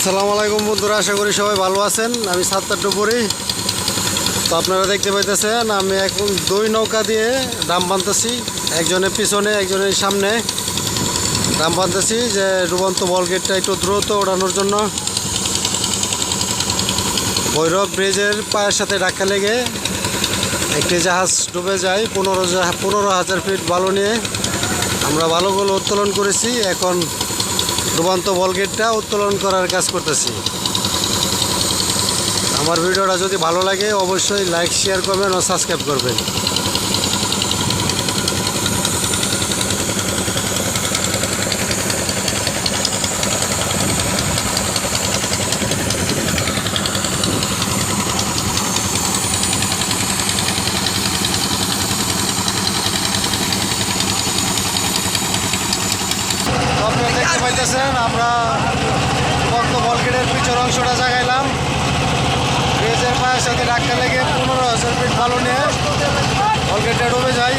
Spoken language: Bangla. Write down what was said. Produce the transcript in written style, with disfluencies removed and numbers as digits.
আসসালামু আলাইকুম বন্ধুরা, আশা করি সবাই ভালো আছেন। আমি সাত্তার ডুপুরি। তো আপনারা দেখতে পাইতেছেন আমি এখন দুই নৌকা দিয়ে ডাম বানতেছি, একজনের পিছনে একজনের সামনে ডাম বানতেছি, যে ডুবন্ত বল গেটটা একটু দ্রুত ওড়ানোর জন্য। ভৈরব ব্রিজের পায়ের সাথে ধাক্কা লেগে একটি জাহাজ ডুবে যায়। 15,000 ফিট বালু নিয়ে আমরা বালুগুলো উত্তোলন করেছি। এখন ডুবন্ত বল গেটটা উত্তোলন করার কাজ করতেছি। আমার ভিডিওটা যদি ভালো লাগে অবশ্যই লাইক, শেয়ার করবেন ও সাবস্ক্রাইব করবেন। আপনারা দেখতে পাইতেছেন আমরা ডুবন্ত বল গেটের পিছনের অংশটা জাগাইলাম। ব্রিজের পায়ের সাথে ধাক্কা লেগে 15,000 ফিট বালু নিয়ে বল গেটটা ডুবে যায়।